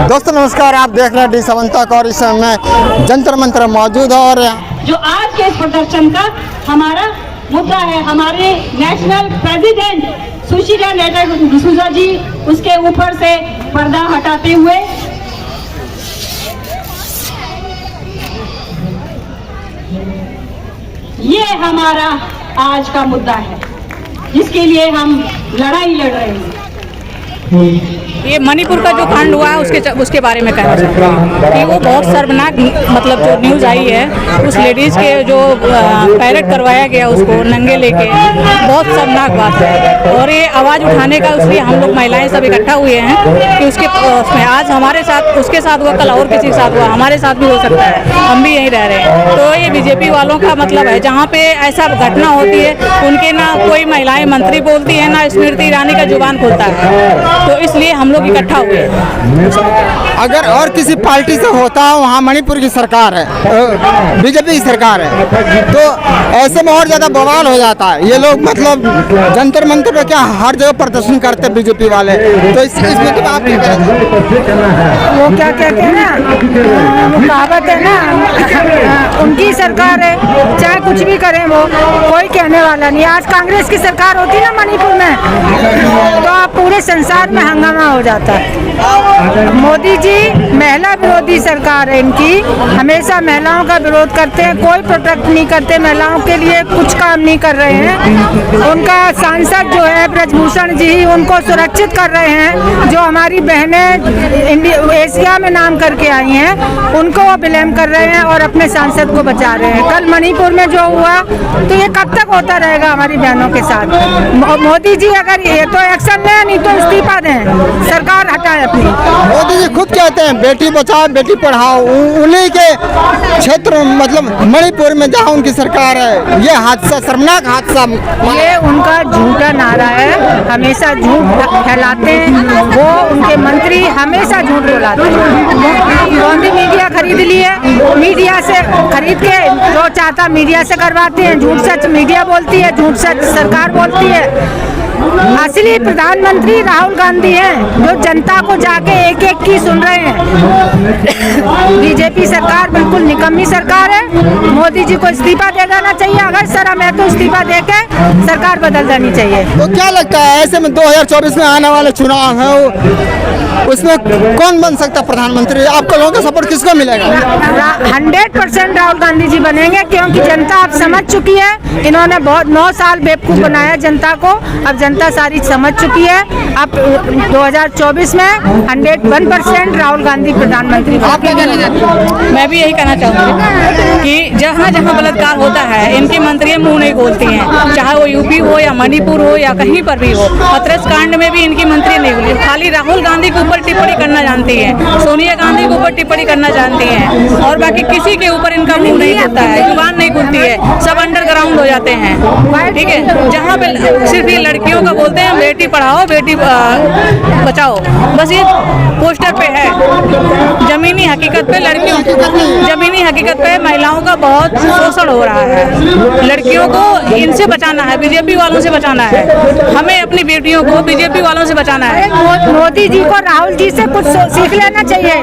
दोस्तों नमस्कार, आप देख रहे हैं डी7 तक और इस समय जंतर मंतर मौजूद है। और जो आज के इस प्रदर्शन का हमारा मुद्दा है, हमारे नेशनल प्रेसिडेंट सुशीला डिसूजा जी उसके ऊपर से पर्दा हटाते हुए ये हमारा आज का मुद्दा है, जिसके लिए हम लड़ाई लड़ रहे हैं। ये मणिपुर का जो कांड हुआ है उसके बारे में कहना चाहते हैं कि वो बहुत शर्मनाक मतलब जो न्यूज़ आई है, उस लेडीज़ के जो पैरेड करवाया गया उसको नंगे लेके, बहुत शर्मनाक बात है। और ये आवाज़ उठाने का इसलिए हम लोग महिलाएं सब इकट्ठा हुए हैं कि उसमें आज हमारे साथ उसके साथ हुआ, कल और किसी के साथ हुआ, हमारे साथ भी हो सकता है, हम भी यहीं रह रहे हैं। तो ये बीजेपी वालों का मतलब है, जहाँ पे ऐसा घटना होती है उनके ना कोई महिलाएं मंत्री बोलती है, ना स्मृति ईरानी का जुबान खुलता है। तो इसलिए हम लोग इकट्ठा हुए हैं। अगर और किसी पार्टी से होता है, वहाँ मणिपुर की सरकार है, बीजेपी की सरकार है, तो ऐसे में और ज़्यादा बवाल हो जाता है। ये लोग मतलब जंतर मंतर पे क्या हर जगह प्रदर्शन करते हैं बीजेपी वाले। तो इसमें तो आप क्या कहते हैं? वो क्या कहते हैं ना, वो कहावत है ना, उनकी सरकार है, चाहे कुछ भी करें वो कोई कहने वाला नहीं। आज कांग्रेस की सरकार होती ना मणिपुर में, तो आप पूरे संसार में हंगामा हो जाता है। मोदी जी महिला विरोधी सरकार है इनकी, हमेशा महिलाओं का विरोध करते हैं, कोई प्रोटेक्ट नहीं करते, महिलाओं के लिए कुछ काम नहीं कर रहे हैं। उनका सांसद जो है ब्रजभूषण जी, उनको सुरक्षित कर रहे हैं। जो हमारी बहनें एशिया में नाम करके आई हैं, उनको वो ब्लेम कर रहे हैं और अपने सांसद को बचा रहे हैं। कल मणिपुर में जो हुआ, तो ये कब तक होता रहेगा हमारी बहनों के साथ? मोदी जी अगर ये तो एक्शन लें, नहीं तो इस्तीफा दें, सरकार हटाए अपनी। मोदी जी खुद कहते हैं बेटी बचाओ बेटी पढ़ाओ, उन्हीं के क्षेत्र मतलब मणिपुर में जहाँ उनकी सरकार है, ये हादसा शर्मनाक हादसा। ये उनका झूठा नारा है, हमेशा झूठ फैलाते हैं वो, उनके मंत्री हमेशा झूठ बोलाते हैं। मोदी मीडिया खरीद लिए, मीडिया से खरीद के जो चाहता मीडिया से करवाते हैं। झूठ सच मीडिया बोलती है, झूठ सच सरकार बोलती है। असली प्रधानमंत्री राहुल गांधी हैं, जो जनता को जाके एक एक की सुन रहे हैं। बीजेपी सरकार बिल्कुल निकम्मी सरकार है। मोदी जी को इस्तीफा दे देना चाहिए, अगर शर्म है तो इस्तीफा देके सरकार बदल देनी चाहिए। तो क्या लगता है ऐसे में 2024 में आने वाले चुनाव है, उसमें कौन बन सकता है प्रधानमंत्री? आपको लोगों का सपोर्ट किसको मिलेगा? 100% राहुल गांधी जी बनेंगे, क्योंकि जनता अब समझ चुकी है। इन्होंने बहुत 9 साल बेवकूफ बनाया जनता को, अब जनता सारी समझ चुकी है। अब 2024 में 101% राहुल गांधी प्रधानमंत्री। आप क्या कहना चाहते हैं? मैं भी यही कहना चाहूँगी कि जहाँ जहाँ बलात्कार होता है, इनकी मंत्री मुंह नहीं खोलती हैं, चाहे वो यूपी हो या मणिपुर हो या कहीं पर भी हो। हाथरस कांड में भी इनकी मंत्री नहीं बोली, खाली राहुल गांधी के ऊपर टिप्पणी करना जानती है, सोनिया गांधी के ऊपर टिप्पणी करना जानती हैं, और बाकी किसी के ऊपर इनका मुंह नहीं खुलता है, जुबान नहीं खुलती है, सब अंडरग्राउंड हो जाते हैं। ठीक है, जहाँ पे सिर्फ ये लड़कियों का बोलते हैं बेटी पढ़ाओ बेटी बचाओ, बस ये पोस्टर पे है। जमीनी हकीकत पे लड़कियों, जमीनी हकीकत पे महिलाओं का बहुत शोषण हो रहा है। लड़कियों को इनसे बचाना है, बीजेपी वालों से बचाना है, हमें अपनी बेटियों को बीजेपी वालों से बचाना है। मोदी जी को राहुल जी से कुछ सीख लेना चाहिए।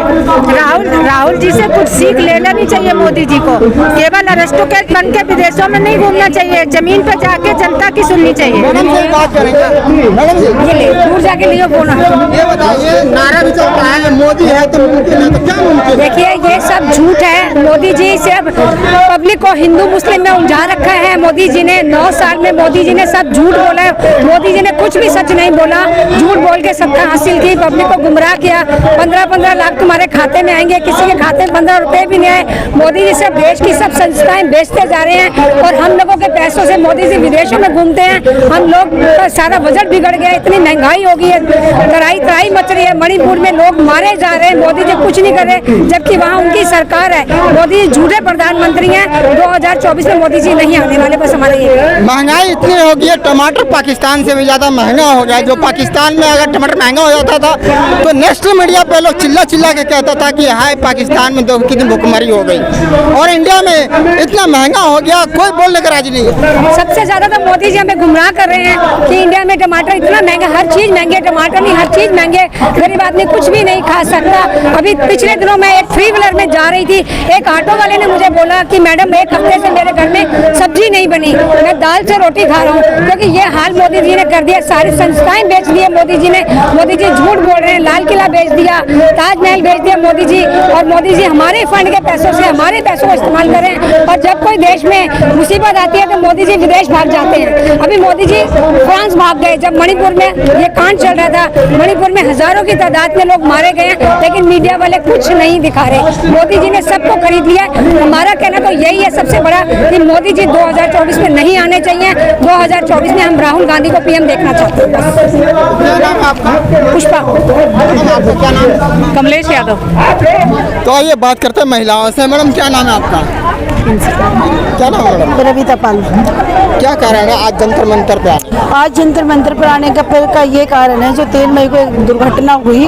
राहुल जी से कुछ सीख ले लेनी चाहिए मोदी जी को। केवल अरिस्टोक्रेट बन के विदेशों में नहीं घूमना चाहिए, जमीन पर जाके जनता की सुननी चाहिए। मैडम से बात करेंगे। मैडम जी दूर जाके लिए बोला। ये बताइए, नारा भी चलता है मोदी है तो मुमकिन है, तो क्या मुमकिन? देखिए ये सब झूठ है। मोदी जी सिर्फ पब्लिक को हिंदू मुस्लिम में उलझा रखा है। मोदी जी ने 9 साल में मोदी जी ने सब झूठ बोला है। मोदी जी ने कुछ भी सच नहीं बोला, झूठ बोल के सत्ता हासिल की, पब्लिक को गुमराह किया। 15-15 लाख तुम्हारे खाते में आएंगे, किसी के खाते में 15 रुपए भी नहीं आए। मोदी जी सिर्फ देश की सब संस्थाएं बेचते जा रहे हैं, और हम लोगों के पैसों से मोदी जी विदेशों में घूमते हैं। हम लोग का सारा बजट बिगड़ गया, इतनी महंगाई हो गई है, तराई मच रही है। मणिपुर में लोग मारे जा रहे हैं, मोदी जी कुछ नहीं कर रहे, जबकि वहाँ उनकी सरकार है। मोदी जी झूठे प्रधानमंत्री हैं। 2024 में मोदी जी नहीं आने वाले, बस हमारे ये। महंगाई इतनी हो गई है, टमाटर पाकिस्तान से भी ज़्यादा महंगा हो गया है। जो पाकिस्तान में अगर टमाटर महंगा हो जाता था तो नेशनल मीडिया पे लोग चिल्ला के कहता था कि हाय पाकिस्तान में कितनी भुखमरी हो गई, और इंडिया में इतना महंगा हो गया कोई बोलने का राजी नहीं है। सबसे ज्यादा तो मोदी जी हमें गुमराह कर रहे हैं कि इंडिया में टमाटर इतना महंगा, हर चीज महंगी है, टमाटर नहीं हर चीज महंगे, गरीब आदमी कुछ भी नहीं खा सकता। अभी पिछले दिनों मैं एक 3 व्हीलर में जा रही थी, एक ऑटो वाले ने मुझे बोला कि मैडम 1 हफ्ते से मेरे घर में सब्जी नहीं बनी, मैं दाल से रोटी खा रहा हूँ, क्योंकि ये हाल मोदी जी ने कर दिया। सारी संस्थाएं बेच दी है मोदी जी ने, मोदी जी झूठ बोल रहे हैं, लाल किला बेच दिया, ताजमहल बेच दिया मोदी जी, और मोदी जी हमारे फंड के पैसों से हमारे पैसों को इस्तेमाल करें, और जब कोई देश में मुसीबत आती है तो मोदी जी विदेश भाग जाते हैं। अभी मोदी जी फ्रांस भाग गए जब मणिपुर में ये कांड चल रहा था, मणिपुर में हजारों की तादाद में लोग मारे गए, लेकिन मीडिया वाले कुछ नहीं दिखा रहे। मोदी जी ने सबको खरीद लिया। हमारा कहना तो यही है सबसे बड़ा कि मोदी जी 2024 में नहीं आने चाहिए। 2024 में हम राहुल गांधी को पीएम देखना चाहते हैं। क्या नाम है आपका? पुष्पा। आपका क्या नाम है? कमलेश यादव। तो आइए बात करते हैं महिलाओं से। मैडम क्या नाम है आपका? क्या नाम है मैडम? रविता पाल। क्या कारण है आज जंतर मंतर पे आए? आज जंतर मंतर पर आने का ये कारण है, जो 3 मई को एक दुर्घटना हुई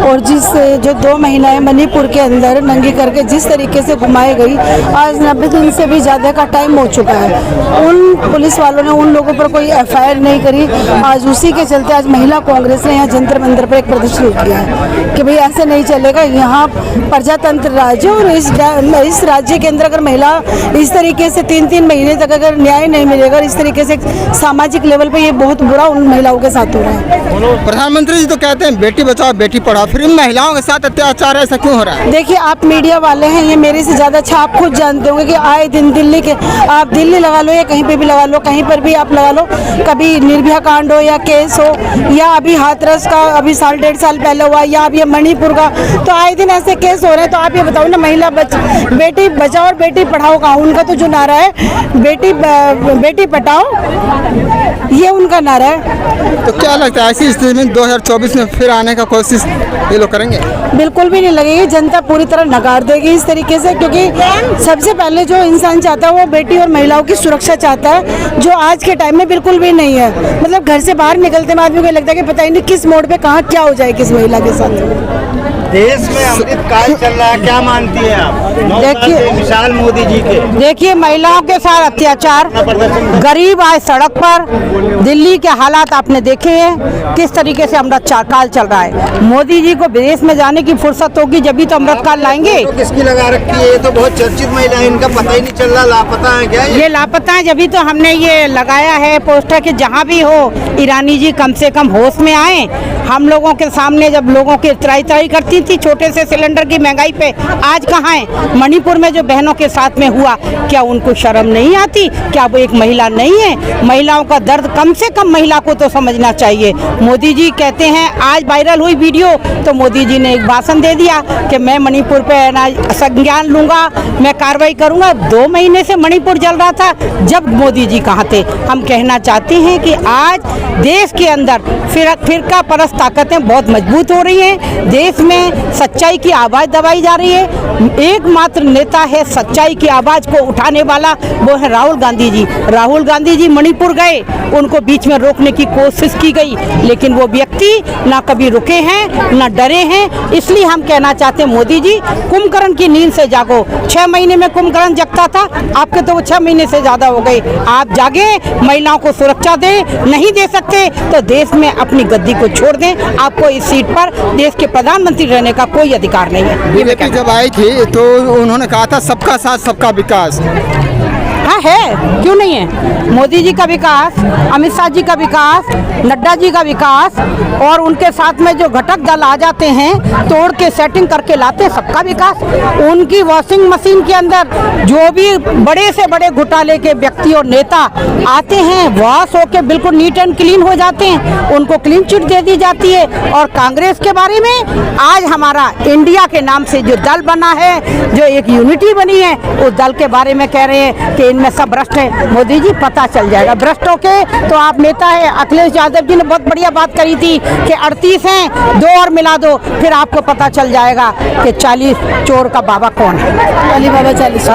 और जो 2 महिलाएं मणिपुर के अंदर नंगी करके जिस तरीके से घुमाई गई, आज 90 दिन से भी ज़्यादा का टाइम हो चुका है। उन पुलिस वालों ने उन लोगों पर कोई FIR नहीं करी। आज उसी के चलते आज महिला कांग्रेस ने यहाँ जंतर मंतर पर एक प्रदर्शन किया है कि भाई ऐसे नहीं चलेगा। यहाँ प्रजातंत्र राज्य और इस राज्य के अंदर अगर महिला इस तरीके से 3-3 महीने तक अगर न्याय नहीं मिलेगा, इस तरीके से सामाजिक लेवल पे ये बहुत बुरा उन महिलाओं के साथ हो रहा है। प्रधानमंत्री जी तो कहते हैं बेटी बचाओ बेटी पढ़ाओ, फिर इन महिलाओं के साथ अत्याचार ऐसा क्यों हो रहा है? देखिए, आप मीडिया वाले हैं, ये मेरे से ज़्यादा अच्छा आप खुद जानते होंगे कि आए दिन दिल्ली के, आप दिल्ली लगा लो या कहीं पे भी लगा लो, कहीं पर भी आप लगा लो, कभी निर्भया कांड हो या केस हो, या अभी हाथरस का अभी 1.5 साल पहले हुआ, या अभी मणिपुर का, तो आए दिन ऐसे केस हो रहे हैं। तो आप ये बताओ ना, महिला बेटी बचाओ और बेटी पढ़ाओ का उनका तो जो नारा है बेटी पढ़ाओ, ये उनका नारा है। तो क्या लगता है ऐसी स्थिति में 2024 में फिर आने का कोशिश ये लोग करेंगे? बिल्कुल भी नहीं लगेगी, जनता पूरी तरह नकार देगी इस तरीके से, क्योंकि सबसे पहले जो इंसान चाहता है वो बेटी और महिलाओं की सुरक्षा चाहता है, जो आज के टाइम में बिल्कुल भी नहीं है। मतलब घर से बाहर निकलते में आदमी को लगता है कि पता ही नहीं किस मोड़ पे कहाँ क्या हो जाए किस महिला के साथ। देश में अमृत काल चल रहा है, क्या मानती है आप? देखिए विशाल मोदी जी के देखिए महिलाओं के साथ अत्याचार, गरीब आए सड़क पर, दिल्ली के हालात आपने देखे हैं किस तरीके से अमृत काल चल रहा है। मोदी जी को विदेश में जाने की फुर्सत होगी जब भी तो अमृत काल लाएंगे। तो किसकी लगा रखी है? ये तो बहुत चर्चित महिला है, इनका पता ही नहीं चल रहा, लापता है क्या ये लापता है, जब तो हमने ये लगाया है पोस्टर कि जहाँ भी हो ईरानी जी कम से कम होश में आए। हम लोगों के सामने जब लोगों की त्राई करती थी छोटे से सिलेंडर की महंगाई पे, आज कहाँ है? मणिपुर में जो बहनों के साथ में हुआ, क्या उनको शर्म नहीं आती? क्या वो एक महिला नहीं है? महिलाओं का दर्द कम से कम महिला को तो समझना चाहिए। मोदी जी कहते हैं, आज वायरल हुई वीडियो तो मोदी जी ने एक भाषण दे दिया कि मैं मणिपुर पे संज्ञान लूंगा, मैं कार्रवाई करूंगा। 2 महीने से मणिपुर जल रहा था जब मोदी जी कहाँ थे? हम कहना चाहते हैं कि आज देश के अंदर फिरका परस्त ताकतें बहुत मजबूत हो रही हैं। देश में सच्चाई की आवाज़ दबाई जा रही है। एकमात्र नेता है सच्चाई की आवाज़ को उठाने वाला, वो है राहुल गांधी जी। राहुल गांधी जी मणिपुर गए, उनको बीच में रोकने की कोशिश की गई, लेकिन वो व्यक्ति ना कभी रुके हैं ना डरे हैं। इसलिए हम कहना चाहते हैं, मोदी जी कुंभकर्ण की नींद से जागो। 6 महीने में कुंभकर्ण जगता था, आपके तो वो 6 महीने से ज़्यादा हो गए। आप जागे, महिलाओं को सुरक्षा दें। नहीं दे सकते तो देश में अपनी गद्दी को छोड़ दें। आपको इस सीट पर देश के प्रधानमंत्री रहने का कोई अधिकार नहीं है। बीजेपी जब आई थी तो उन्होंने कहा था सबका साथ सबका विकास। हाँ है, क्यों नहीं है? मोदी जी का विकास, अमित शाह जी का विकास, नड्डा जी का विकास, और उनके साथ में जो घटक दल आ जाते हैं तोड़ के सेटिंग करके लाते हैं, सबका विकास। उनकी वॉशिंग मशीन के अंदर जो भी बड़े से बड़े घोटाले के व्यक्ति और नेता आते हैं, वॉश होके बिल्कुल नीट एंड क्लीन हो जाते हैं, उनको क्लीन चिट दे दी जाती है। और कांग्रेस के बारे में आज हमारा इंडिया के नाम से जो दल बना है, जो एक यूनिटी बनी है, उस दल के बारे में कह रहे हैं कि इनमें सब भ्रष्ट है। मोदी जी पता चल जाएगा भ्रष्टों के। तो आप नेता है, अखिलेश यादव जी ने बहुत बढ़िया बात करी थी कि 38 हैं, 2 और मिला दो, फिर आपको पता चल जाएगा कि 40 चोर का बाबा कौन है। अली बाबा 40।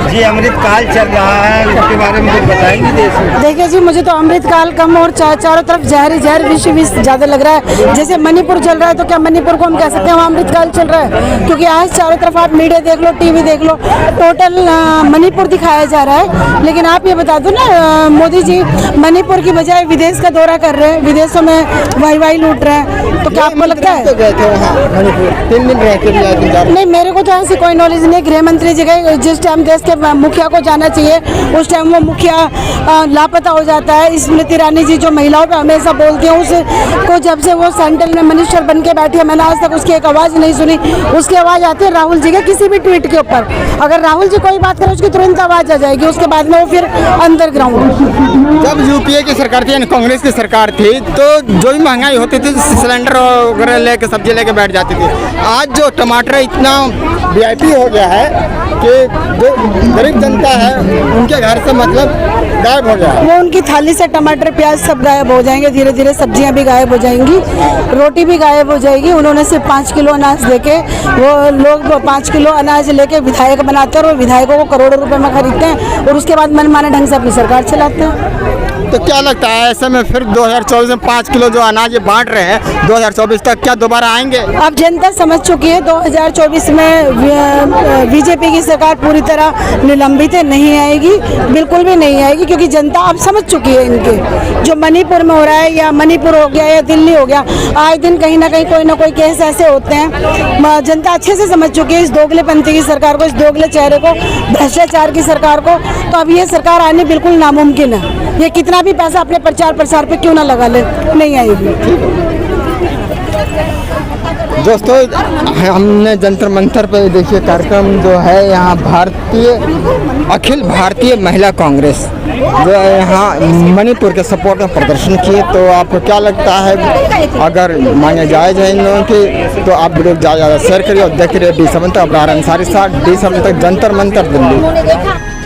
जी अमृत काल चल रहा है, इसके बारे में कुछ बताएंगे देश में? देखिए जी, मुझे तो अमृत काल कम और चारों तरफ जहर विष ज़्यादा लग रहा है। जैसे मणिपुर चल रहा है तो क्या मणिपुर को हम कह सकते हैं वहाँ अमृत काल चल रहा है? क्योंकि आज चारों तरफ आप मीडिया देख लो, टीवी देख लो, टोटल मणिपुर दिखाई दिखाया जा रहा है। लेकिन आप ये बता दो ना, मोदी जी मणिपुर की बजाय विदेश का दौरा कर रहे हैं, विदेशों में वाई लूट रहे हैं, तो क्या आपको लगता है? तो गए थे वहाँ मणिपुर 3 दिन रह के भी आए थे। नहीं, मेरे को तो ऐसी कोई नॉलेज नहीं। गृह मंत्री जी गए, जिस टाइम देश के मुखिया को जाना चाहिए उस टाइम वो मुखिया लापता हो जाता है। स्मृति ईरानी जी जो महिलाओं पे हमेशा बोलती हैं, उसको जब से वो सेंट्रल में मिनिस्टर बन के बैठी है, मैंने आज तक उसकी एक आवाज़ नहीं सुनी। उसकी आवाज़ आती है राहुल जी के किसी भी ट्वीट के ऊपर। अगर राहुल जी कोई बात करें उसकी तुरंत आवाज़ आ जाएगी, उसके बाद में वो फिर अंडरग्राउंड। जब यूपीए की सरकार थी यानी कांग्रेस की सरकार थी तो जो भी महंगाई होती थी सिलेंडर वगैरह लेके सब्जी लेके बैठ जाती थी। आज जो टमाटर इतना वीआईपी हो गया है कि जो गरीब जनता है उनके घर से मतलब गायब हो गया है। वो उनकी थाली से टमाटर प्याज सब गायब हो जाएंगे, धीरे धीरे सब्जियां भी गायब हो जाएंगी, रोटी भी गायब हो जाएगी। उन्होंने सिर्फ 5 किलो अनाज देके, वो लोग 5 किलो अनाज लेके विधायक बनाते हैं और विधायकों को करोड़ों रुपए में खरीदते हैं और उसके बाद मनमाने ढंग से अपनी सरकार चलाते हैं। तो क्या लगता है ऐसे में फिर 2024 में 5 किलो जो अनाज ये बांट रहे हैं 2024 तक क्या दोबारा आएंगे? अब जनता समझ चुकी है 2024 में बीजेपी की सरकार पूरी तरह निलंबित है, नहीं आएगी, बिल्कुल भी नहीं आएगी, क्योंकि जनता अब समझ चुकी है इनके जो मणिपुर में हो रहा है या मणिपुर हो गया या दिल्ली हो गया, आए दिन कहीं ना कहीं कोई ना कोई केस ऐसे होते हैं। जनता अच्छे से समझ चुकी है इस दोगलेपंथी की सरकार को, इस दोगले चेहरे को, भ्रष्टाचार की सरकार को। तो अब ये सरकार आनी बिल्कुल नामुमकिन है। ये कितना भी पैसा अपने प्रचार प्रसार पे क्यों ना लगा ले, नहीं आएगी। दोस्तों हमने जंतर मंतर पे देखिए कार्यक्रम जो है यहाँ अखिल भारतीय महिला कांग्रेस जो है यहाँ मणिपुर के सपोर्ट में प्रदर्शन किए। तो आपको क्या लगता है अगर मांगे जायज़ है इन लोगों की तो आप वीडियो ज़्यादा शेयर करिए और देखिए D7 तक अब्रार अंसारी साथ D7 तक जंतर मंतर दिल्ली।